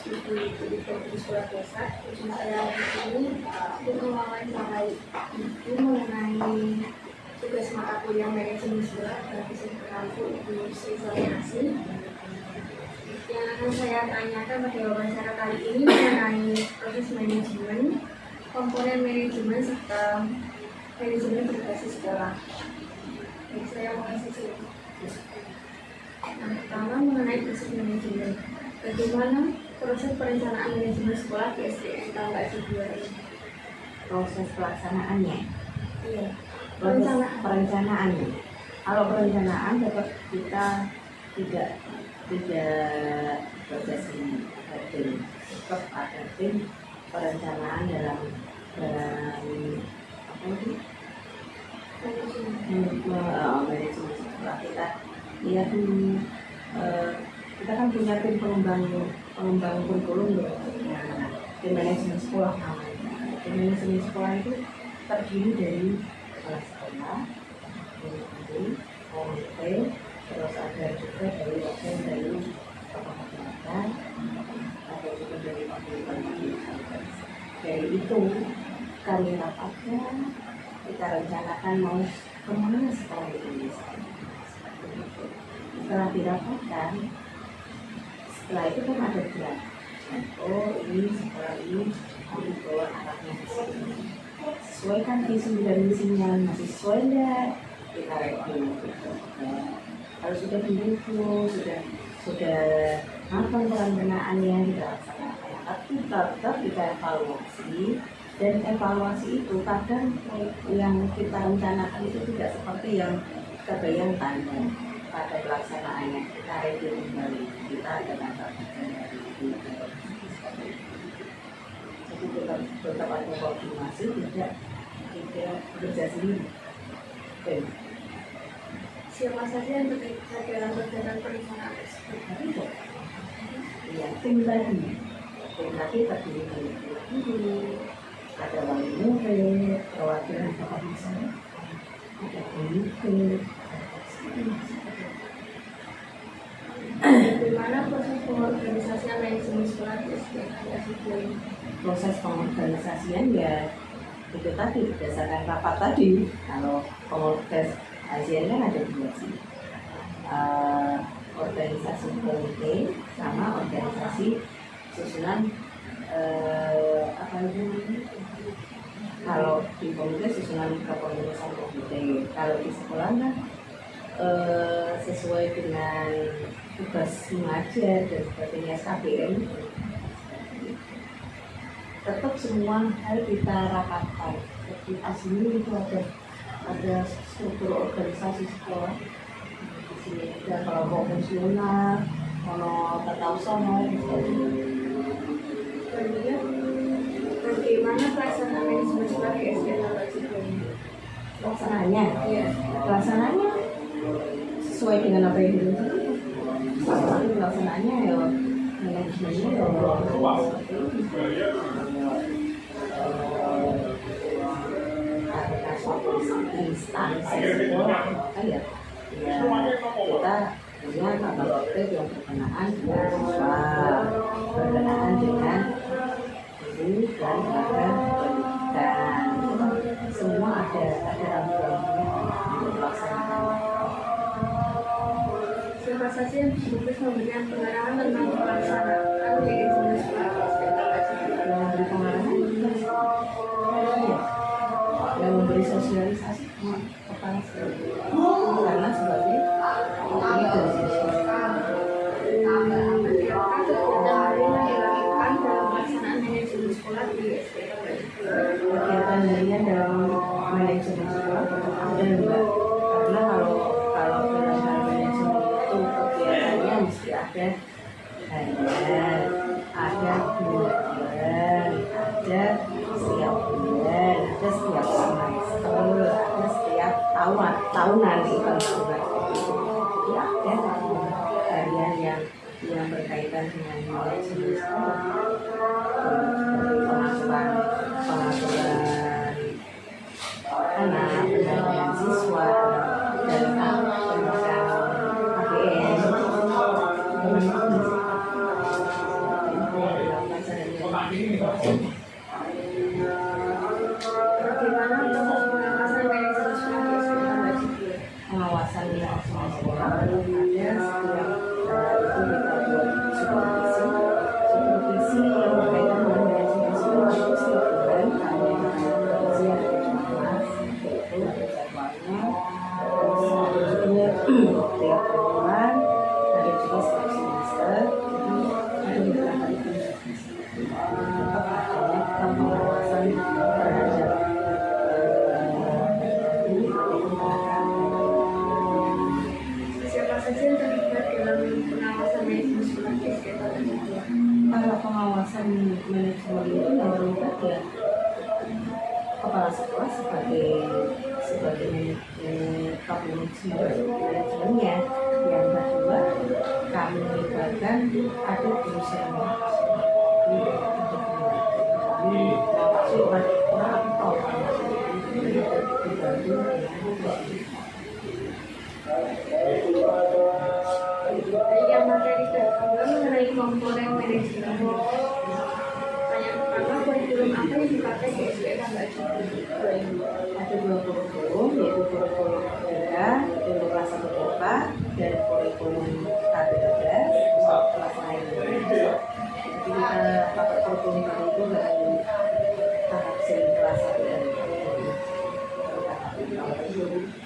di sekolah biasa. Terus saya di sini untuk mewawancarai ibu mengenai tugas mata kuliah manajemen sekolah dan psikologi Ibu Sri Soliasi. Yang akan saya tanyakan pada wawancara kali ini mengenai proses manajemen, komponen manajemen serta manajemen berbasis sekolah. Jadi saya mulai sisi. Yang pertama mengenai proses manajemen. Bagaimana proses perencanaan manajemen sekolah di SDN Tambak Sidoarjo ini? Proses pelaksanaannya. Iya. Perencanaannya. Kalau perencanaan dapat kita tidak proses ini ada tim, tetap ada tim perencanaan dalam apa itu? Manajemen sekolah kita lihat dulu. Kita kan punya tim pengembang kurikulum ya. Nah, tim manajemen sekolah namanya. Tim manajemen sekolah itu terdiri dari kepala sekolah, dari komite, terus ada juga dari dosen dari tokoh masyarakat, ada juga dari fakultas. Dari itu kami rapatkan, kita rencanakan mau kemana sekolah ini. Setelah dirapatkan, setelah itu kan ada draft. Oh, ini sekolah ini harus bawa arahnya ke sini. Sesuaikan visi dan misinya, masih sesuai enggak? Kita review. Kalau sudah begitu, sudah apa perencanaannya kita laksanakan. Tapi tetap kita evaluasi, dan evaluasi itu kadang yang kita rencanakan itu tidak seperti yang kita bayangkan. Pada pelaksanaannya kita review kembali, kita ada bagian dari itu. Jadi tetap ada koordinasi, tidak bekerja sendiri. Siapa saja yang terlibat dalam kegiatan perencanaan tersebut? Iya, tim tadi terdiri dari guru, ada wali murid, perwakilan tokoh masyarakat, ada komite. Bagaimana proses pengorganisasian manajemen sekolah di SDN? Proses pengorganisasian ya itu tadi berdasarkan rapat tadi. Kalau pengorganisasian kan ada dua sih, organisasi komite sama organisasi susunan apa itu namanya? Kalau di komite susunan kepengurusan komite, kalau di sekolah kan sesuai dengan tugas mengajar dan sebagainya SKBM. Tetap semua hal kita rapatkan. Jadi aslinya itu ada struktur organisasi sekolah. Di sini ada kelompok fungsional, kalau tata usaha. Bagaimana pelaksanaan manajemen sekolah di SDN Tambak Sidoarjo? Pelaksanaannya sesuai dengan apa yang direncanakan. Pelaksanaannya ya manajemennya ya ada suatu instansi sekolah ya kita punya tata tertib yang berkenaan dengan siswa, berkenaan dengan guru dan pendidikan, semua ada rambu-rambunya untuk pelaksanaan. Siapa saja yang bertugas memberikan pengarahan tentang pelaksanaan manajemen sekolah di SDN Tambak Sidoarjo? Yang memberi pengarahan yang memberi sosialisasi kepala sekolah karena sebagai leader sosial. Kegiatan harian dalam manajemen sekolah tetap ada enggak? Karena kalau dalam manajemen itu kegiatannya mesti ada harian, ada bulan, ada setiap bulan, ada setiap semester, ada setiap tahunan itu. Jadi ada harian yang berkaitan dengan manajemen sekolah, pengasuhan anak, pendampingan siswa, dan pendidikan ABN. yang terlibat ya kepala sekolah sebagai manajemennya. Yang kedua, kami melibatkan ada perusahaan yang materi kedua mengenai komponen manajemen. Pertanyaan pertama, kurikulum apa yang dipakai di SBM Mbak Judy? ada 2 kurikulum, yaitu kurikulum daerah untuk kelas 1 kota dan kurikulum K13 kelas lain. Jadi kita pakai kurikulum baru itu dari tahap sering kelas 1 dan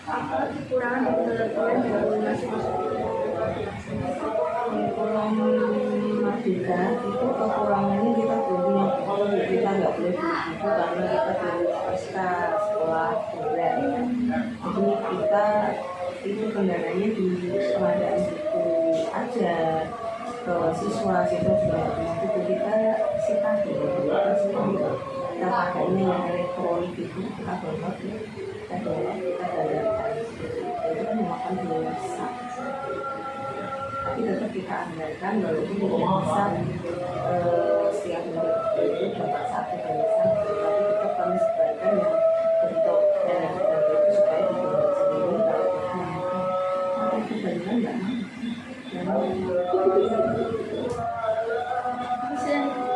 Apa kekurangan dan kelebihan dari masing-masing kurikulum Merdeka itu kekurangannya kita nggak boleh begitu karena kita di universitas sekolah negara. Jadi kita itu kendalanya di pengadaan buku aja ke siswa juga buku kita sita kita pakainya yang elektronik itu kita download kita download itu kan memakan biaya besar. Tapi tetap kita andalkan walaupun tidak bisa setiap murid itu dapat 1 barisan, tapi tetap kami sebarkan yang bentuk dalam itu supaya dibuat sendiri kalau tapi itu barisan nggak mau.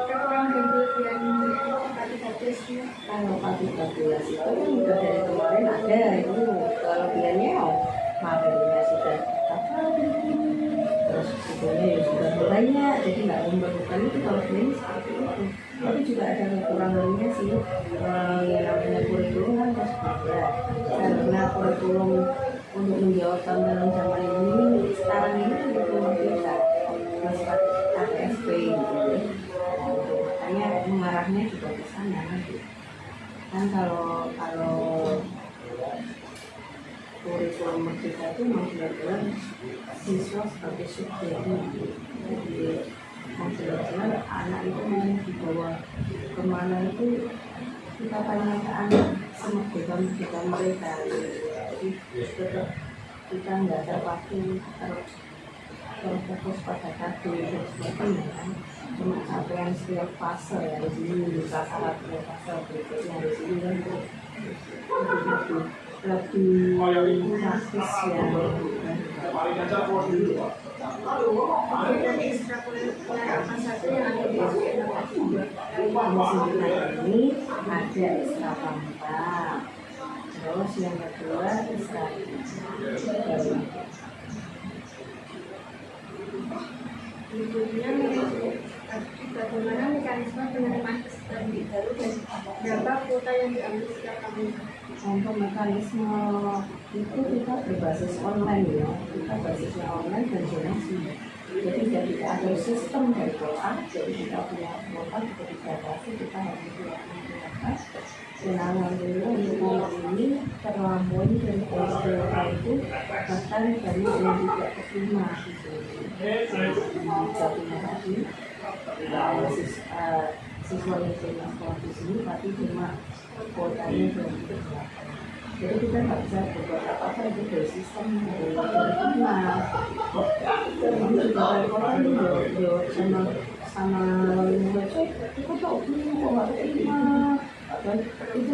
kekurangan dan kelebihan K13 Kalau K13 itu kan udah dari kemarin ada itu kelebihannya materinya sudah terus bukunya ya sudah banyak, jadi nggak memerlukan itu kalau ini seperti itu. Tapi juga ada kekurangannya sih, yang namanya kurikulum kan harus beda karena kurikulum untuk menjawab tantangan zaman ini sekarang ini kurikulum kita masih KTSP gitu. Makanya mengarahnya juga ke sana kan kalau kurikulum Merdeka itu memang siswa sebagai subjeknya. Jadi maksudnya anak itu mau dibawa kemana itu kita tanya ke anak semerdeka mereka. Jadi tetap kita nggak terpaku terfokus pada kado dan sebagainya kan. Cuma capaian setiap fase ya di sini bisa salah satu fase berikutnya di sini kan lebih praktis ya. dari ekstrakurikuler apa saja yang ada di SBM Ini ada ekstra pampa, terus yang kedua ekstra berikutnya bagaimana mekanisme penerimaan peserta didik baru dan berapa kuota yang diambil setiap tahun. untuk mekanisme itu kita berbasis online ya, kita basisnya online dan zonasi. Jadi tidak ada sistem dari kuota, jadi kita punya kuota kita dibatasi, kita harus melakukan. Dan alhamdulillah untuk ini terlampaui dan SDK itu bahkan dari yang tidak terima jatuhnya tadi siswa yang terima sekolah di sini tapi cuma kuotanya belum terima. Jadi kita nggak bisa berbuat apa-apa itu dari sistem dari terima. Jadi juga dari kota ini jawab sama website kita tahu kok nggak terima. Dan itu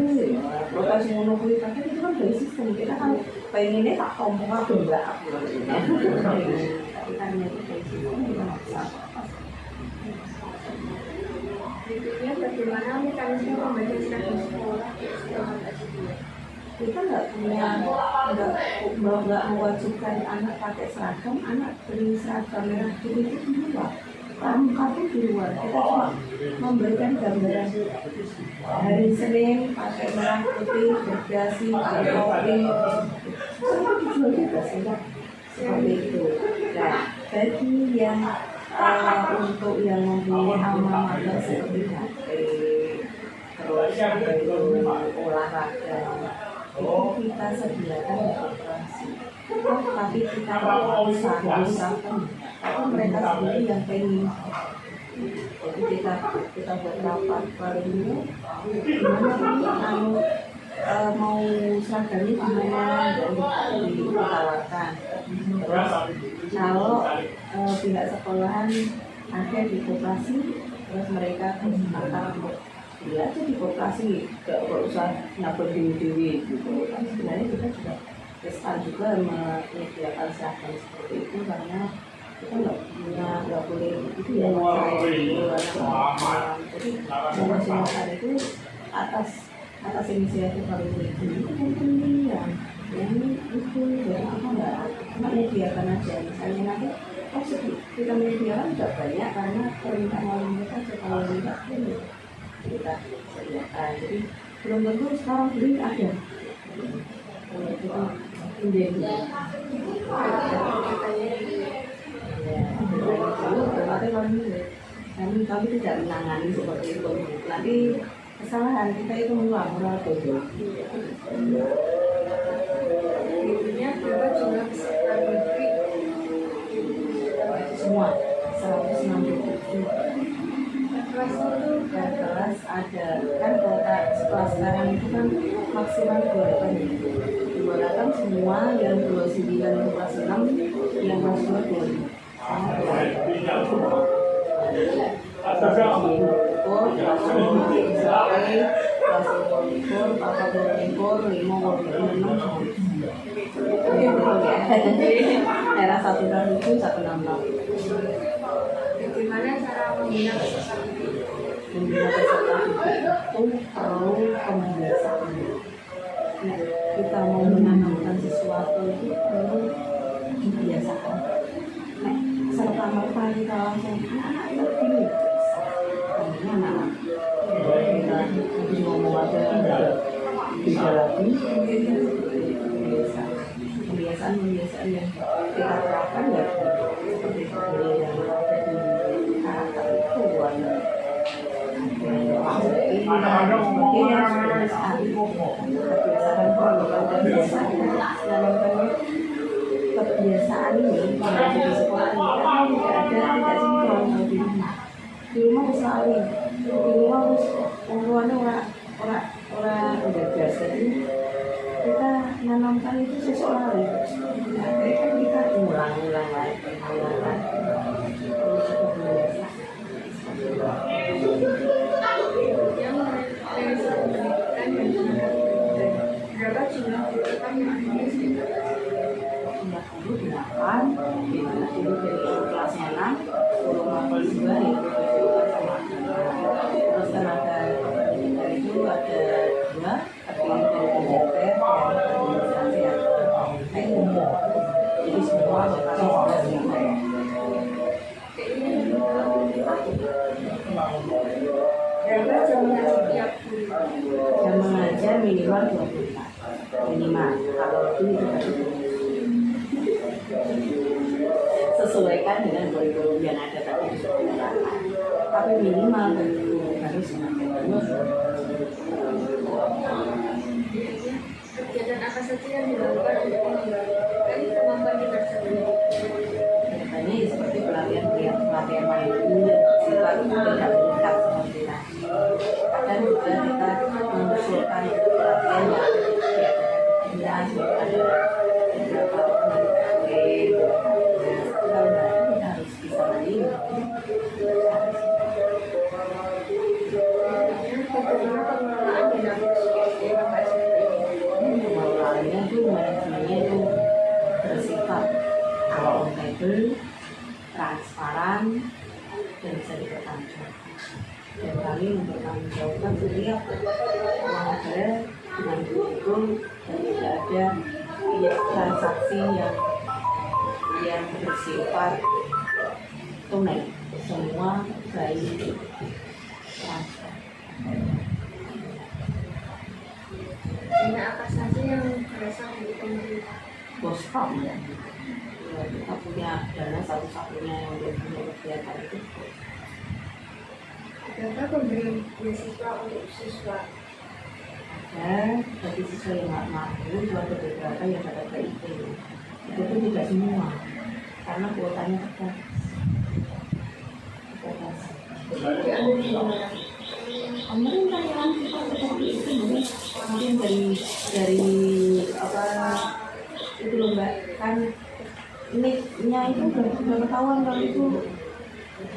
rotasi monopoli tapi itu kan dari sistem kita kan pengennya tak ngomong apa enggak tapi kan itu dari sistem kita nggak bisa Berikutnya bagaimana mekanisme pembagian seragam sekolah kita nggak mewajibkan anak pakai seragam, anak beli seragam merah putih itu di luar. Kamu di luar, kita cuma memberikan gambaran hari Senin pakai merah putih, berdasi, pakai topi, itu dijual juga sih, seperti itu. Nah, bagi yang untuk yang mempunyai alma mater seperti HP, terus olahraga, itu kita sediakan di operasi. Tapi kita harus usahakan tapi mereka sendiri yang pengen Jadi kita buat rapat baru dulu gimana nih mau seragamnya gimana dan ditawarkan. Terus kalau pihak sekolahan ada di koperasi, terus mereka kesempatan untuk beli aja di koperasi, gak usah nabung dewi gitu. Sebenarnya kita juga kesal juga menyediakan seragam seperti itu karena kita nggak boleh itu ya jadi semua itu atas inisiatif kalau itu kan pendidikan yang itu dari apa nggak menyediakan aja misalnya nanti kita menyediakan tidak banyak karena permintaan wali mereka kalau tidak kita sediakan jadi belum tentu sekarang beli ada kita menjadi kami tidak menangani seperti itu. Nanti kesalahan kita itu moral bodoh. Intinya berapa jumlah peserta negeri? Semua 167. Kelas itu Kelas ada kan kuota sekolah sekarang itu kan maksimal 208 semua yang 29 itu kelas 6 yang maksimal 2 sama era 167 bagaimana cara membina peserta didik? membina peserta didik itu perlu pembiasaan. Kita mau menanamkan sesuatu itu perlu dibiasakan. Serta merta kita langsung anak ini anak kita habis ngomong aja bisa lagi kebiasaan yang kita terapkan ya seperti yang ada di karakter itu kebiasaan ini kalau di sekolah tidak sinkron di rumah selalu di rumah harus orang udah biasa jadi kita menanamkan itu sesuatu kan kita ulang lagi Yang dari satu pendidikan dan tenaga pendidikan, berapa jumlah peserta yang ada di sini? 98 dulu dari kelasnya 6 kelas 2 itu terus tenaga pendidikan itu ada 2 terdiri dari militer dan administrasi atau umum jadi semua lokasi 11 Berapa jam mengajar tiap guru? jam mengajar minimal 24 minimal kalau lebih itu sesuaikan dengan kurikulum yang ada tadi di sekolah tapi minimal harus Kegiatan apa saja yang dilakukan untuk mengembangkan kemampuan kinerja pendidik? biasanya seperti pelatihan mandiri sifat tidak mengikat seperti tadi kadang juga kita mengusulkan pelatihan yang ada beberapa kita harus bisa mandiri Bagaimana pengelolaan dinamis SDM Bapak SMP? pengelolaannya itu manajemennya itu bersifat akuntabel, transparan, dan bisa dipertanggungjawabkan. Dan kami mempertanggungjawabkan setiap pelanggaran dengan betul dan tidak ada transaksi yang bersifat tunai. Semua baik transfer. Dana apa saja yang berasal dari pemerintah? Boskop ya. Kita punya dana satu-satunya yang punya kegiatan itu. Berapa pemberian beasiswa untuk siswa? Ada bagi siswa yang nggak mampu itu ada beberapa yang ada PIP. Itu pun tidak semua karena kuotanya terbatas. diambil dari mana? Pemerintah yang seperti itu mungkin dari apa itu loh mbak, kan nicknya itu udah ketahuan kalau itu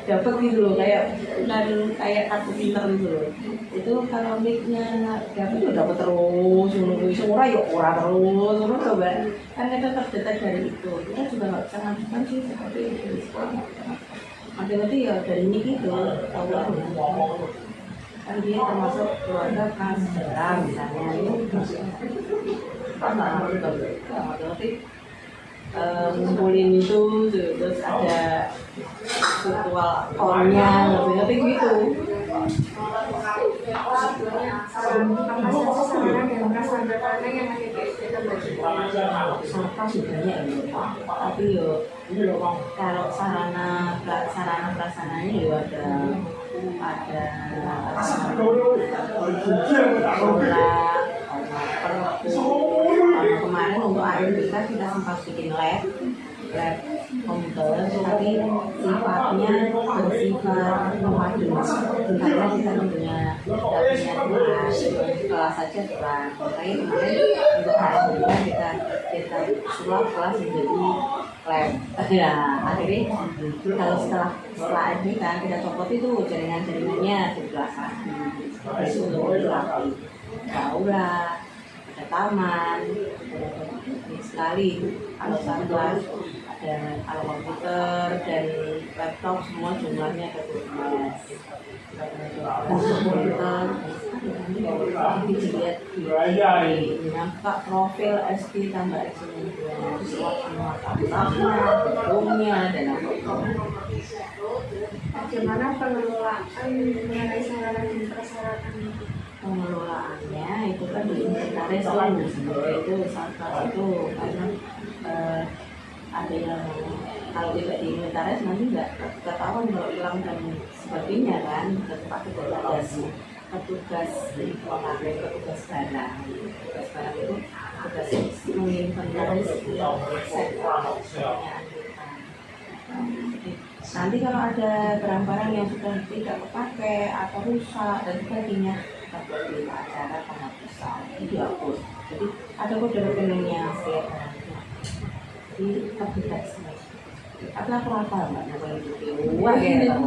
dapat gitu loh, kayak bukan kayak kartu pinter gitu loh. Itu kalau nicknya dapat tuh dapat terus, semurah ya ora terus coba kan kita terdetek dari itu. Kita juga nggak bisa ngajukan sih seperti itu di sekolah. Nanti ya dari nick itu tahuan kan dia termasuk keluarga prasejarah misalnya itu nanti ngumpulin itu terus ada virtual account-nya ngerti gitu. Apa saja sarana dan prasarana yang ada di SD Sarana sih banyak ya, tapi yo kalau sarana prasarananya yo ada kemarin untuk AMBK kita sempat bikin lab komputer, tapi sifatnya bersifat memadu karena kita punya kelas saja kurang. Makanya kemarin untuk AMBK kita sulap kelas menjadi lab. Ya akhirnya kalau setelah AMBK kita copot itu jaringannya 17 lagi untuk dilatih aula, ada taman, ada sekali kalau kelas ada kalau komputer dan laptop semua jumlahnya ada 12 komputer. Nanti dilihat di nampak profil SD tambah SD semua laptopnya, bukunya dan apa-apa. Bagaimana pengelolaan mengenai sarana dan prasarana itu? Pengelolaannya itu kan diinventaris itu saat itu karena ada yang kalau tidak diinventaris nanti nggak ketahuan kalau hilang dan sebagainya kan, tetap ada petugas barang itu tugas menginventaris nanti kalau ada barang-barang yang sudah tidak terpakai atau rusak dan sebagainya seperti acara penghapusan itu dihapus. Jadi ada kode rekeningnya setiap barangnya. Jadi terdetek semua. Atau apa mbak? Kalau itu wah ya.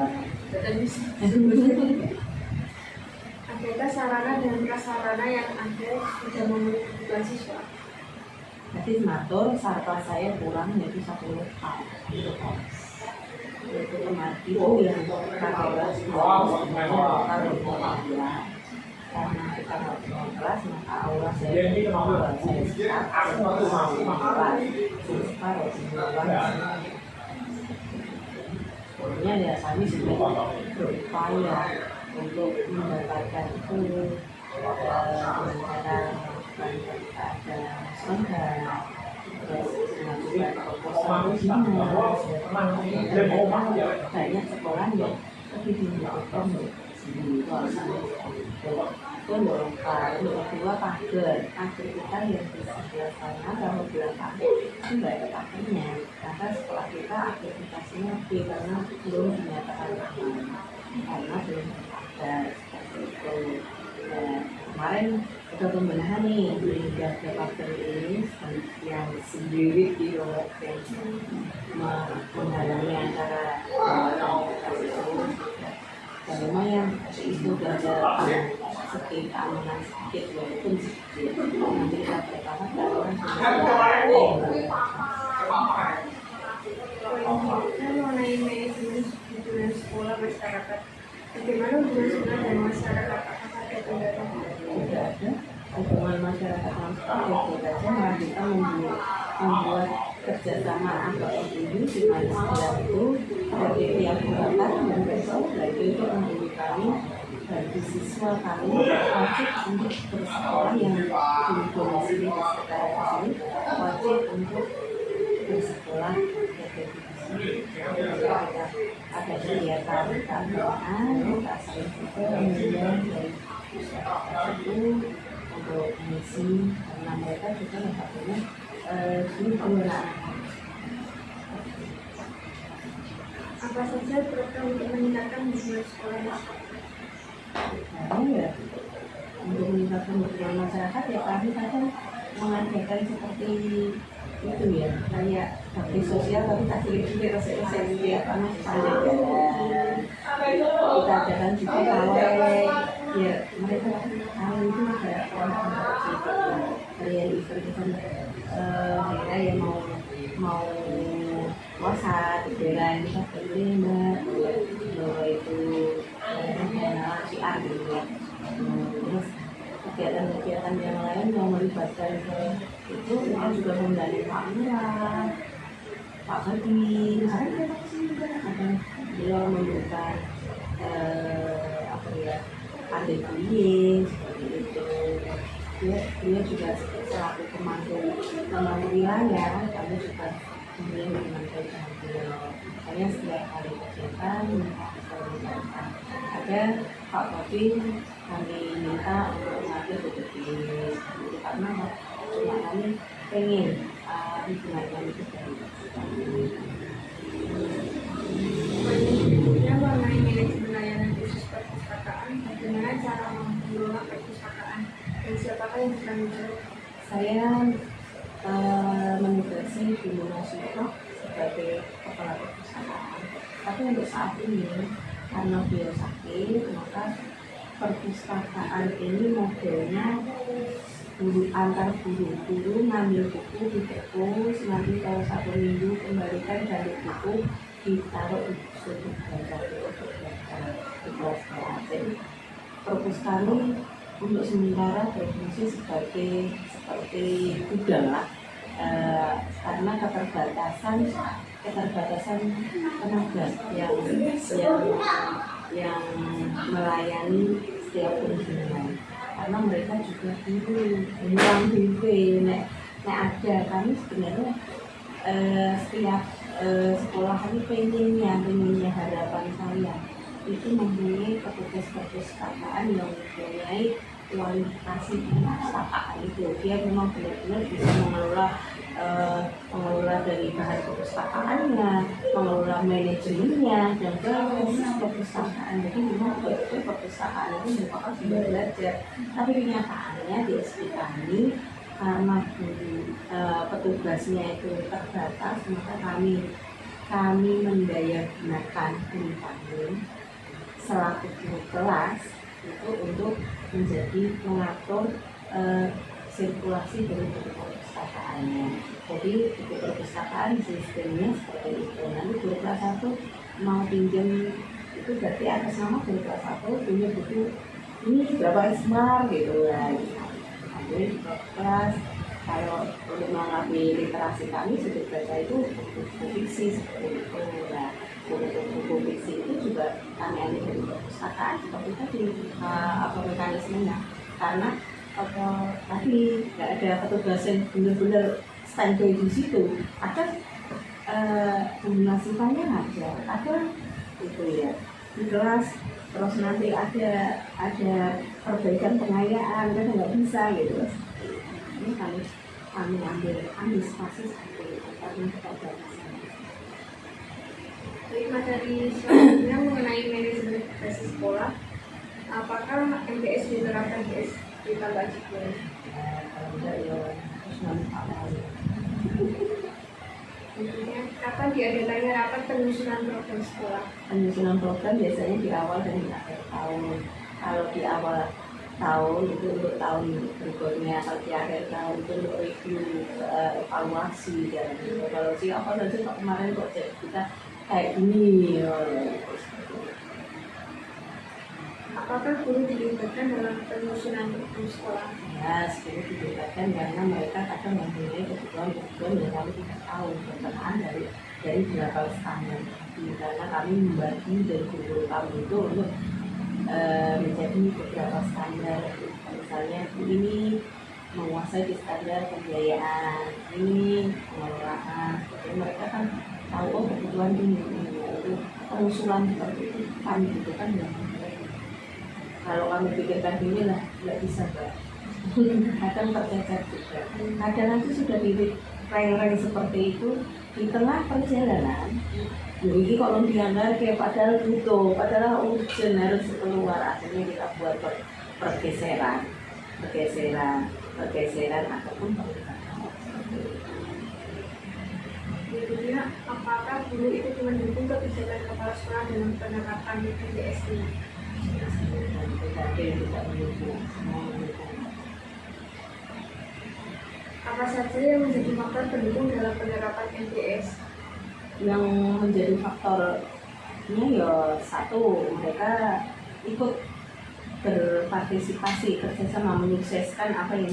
Adakah sarana dan prasarana yang ada sudah memenuhi kebutuhan siswa? Jadi matur sarana saya kurang yaitu 10 tahun. Itu kemarin itu yang karena kita nggak punya kelas maka aula saya sebenarnya ya kami sudah berupaya untuk mendapatkan itu cara ada sonda terus mengajukan proposal banyak sekolah yang lebih dibutuhkan sendiri itu lengkap. Yang kedua pagar kita yang di sebelah sana kalau bilang pagar itu nggak ada pagarnya karena sekolah kita aktivitasnya lebih karena belum dinyatakan aman karena belum ada seperti itu. Kemarin ada pembenahan nih hingga ke pagar ini yang sendiri di luar menghalangi antara komunikasi itu. Dan lumayan itu sudah ada sedikit keamanan sedikit walaupun sedikit nanti kita bertahan dalam mengenai manajemen hubungan sekolah masyarakat, bagaimana hubungan sekolah dan masyarakat? Apakah ada kendala? Tidak ada hubungan masyarakat dan sekolah itu saja kita membuat kerjasama antar individu di mana sekolah itu dari tiap bulan dan besok lagi itu menjadi kami bagi siswa kami wajib untuk bersekolah yang didomisili di sekitar sini wajib untuk bersekolah ada kegiatan keagamaan kita saling kemudian dari itu untuk misi karena mereka juga nggak punya ini penggunaan. apa saja program untuk meningkatkan hubungan sekolah masyarakat? Nah, ya, untuk meningkatkan hubungan masyarakat ya kami kadang mengadakan seperti itu ya, kayak bakti sosial tapi tak sedikit resep-resep ya karena panjang jalan. Kita adakan juga pawai, ya mereka tahu itu ada orang-orang kalian event daerah yang mau puasa di daerah ini kan boleh mbak, bahwa itu siar gitu ya. Terus kegiatan-kegiatan yang lain yang melibatkan itu kita juga menggandeng Pak Lurah, Pak Badi, misalnya kita kesini juga ada beliau memberikan apa ya, adik bullying seperti itu. Dia juga selaku pemangku wilayah, kami juga kemudian menyampaikan beliau. Makanya setiap kali kegiatan ada Pak Badi kami minta untuk mengambil bukti karena cuma kami pengen hubungan kami itu Berikutnya mengenai manajemen layanan khusus perpustakaan, bagaimana cara mengelola perpustakaan dan siapakah yang bertanggung jawab? Saya menugasi Bu Munasyiroh sebagai kepala perpustakaan. Tapi untuk saat ini karena beliau sakit, maka perpustakaan ini modelnya antar guru ngambil buku di perpus, nanti kalau 1 minggu kembalikan dari buku ditaruh di suatu baca untuk baca di kelas kelas. Jadi perpus kami untuk sementara berfungsi seperti gudang lah, karena keterbatasan tenaga yang melayani setiap kunjungan, karena mereka juga bilang nek ada kami sebenarnya setiap sekolah kami pengennya harapan saya itu mempunyai petugas perpustakaan yang mempunyai kualifikasi perpustakaan itu. Dia memang benar-benar bisa mengelola dari bahan perpustakaannya, mengelola manajemennya, dan proses perpustakaan. Jadi memang betul perpustakaan itu merupakan sumber belajar. Tapi kenyataannya di SP kami karena petugasnya itu terbatas, maka kami mendayagunakan guru kami selaku guru kelas itu untuk menjadi mengatur sirkulasi dari buku perpustakaannya. Jadi buku perpustakaan sistemnya seperti itu. Nanti guru kelas 1 mau pinjam itu berarti atas nama guru kelas 1 punya buku ini berapa ismar gitu lah. Jadi kelas kalau untuk mengalami literasi kami sudut baca itu buku fiksi seperti itu. Nah, buku fiksi itu juga kami ambil dari perpustakaan seperti tadi mekanismenya, karena tadi nggak ada petugas yang benar-benar standby di situ. Ada kombinasinya ada itu ya di kelas, terus nanti ada perbaikan pengayaan kan nggak bisa gitu. Ini kami ambil spasi seperti itu karena keterbatasan. Baik, materi selanjutnya mengenai manajemen berbasis sekolah. Apakah MBS diterapkan di tambah juga? Kalau tidak ya harus nanti Tentunya kapan diadakannya rapat penyusunan program sekolah? Penyusunan program biasanya di awal dan di akhir tahun. Kalau di awal tahun itu untuk tahun berikutnya, kalau di akhir tahun itu untuk review, evaluasi dan evaluasi apa saja kok kemarin kok kita kayak gini. Apakah guru dilibatkan dalam penyusunan program sekolah? Ya, guru dilibatkan karena mereka kadang mempunyai kebutuhan yang kami tidak tahu berkenaan dari berapa standar. Karena kami membagi dari guru kami itu untuk menjadi beberapa standar. Misalnya ini menguasai di standar pembiayaan, ini pengelolaan. Jadi mereka kan tahu kebutuhan ini itu pengusulan seperti itu kami butuhkan. Kalau kami pikirkan ini lah nggak bisa Mbak. kadang tercecer juga. Kadang nanti sudah di reng-reng seperti itu di tengah perjalanan. Jadi kalau dianggar kayak padahal butuh, padahal urgent harus keluar, akhirnya kita buat pergeseran ataupun pergeseran. Berikutnya, apakah guru itu cuma mendukung kebijakan kepala sekolah dalam penerapan MTS ini? Tidak mendukung, semua mendukung. Apa saja yang menjadi faktor pendukung dalam penerapan MTS? Yang menjadi faktornya ya satu, mereka ikut berpartisipasi kerjasama menyukseskan apa yang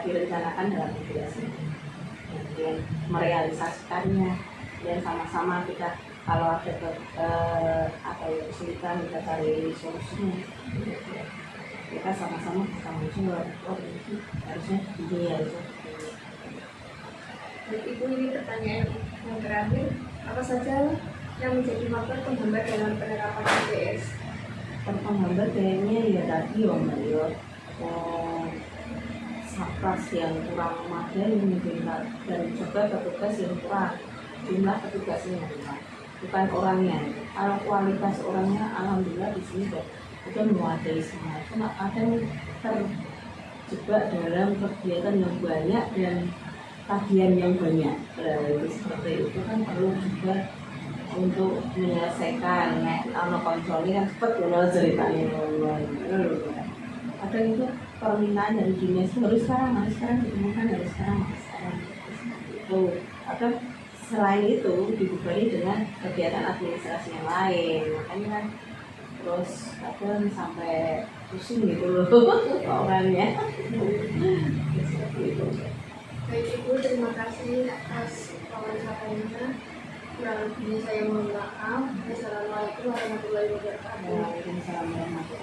direncanakan dalam MTS ini, kemudian merealisasikannya, dan sama-sama kita kalau ada kesulitan kita cari solusinya, kita sama-sama bisa mencoba, oh ini harusnya begini, harusnya begini. Baik, Ibu, ini pertanyaan yang terakhir. Apa saja yang menjadi faktor penghambat dalam penerapan MTS? Penghambat kayaknya ya tadi Mbak Yo, sapras yang kurang memadai mungkin, dan juga petugas yang kurang, jumlah petugasnya yang kurang, bukan orangnya. Kalau kualitas orangnya alhamdulillah di sini sudah memadai semua, cuma kadang terjebak dalam kegiatan yang banyak dan tagihan yang banyak. Itu seperti itu kan perlu juga untuk menyelesaikan. Kalau kontrolnya kan cepat loh ceritanya. Kadang itu permintaan dari dinas harus sekarang ditemukan, harus sekarang. Itu atau selain itu dibebani dengan kegiatan administrasi yang lain, makanya kan terus kadang sampai pusing gitu loh orangnya. Seperti itu. Baik, Ibu, terima kasih atas wawancaranya. Kurang lebihnya saya mohon maaf. Wassalamualaikum warahmatullahi wabarakatuh. Waalaikumsalam warahmatullahi wabarakatuh.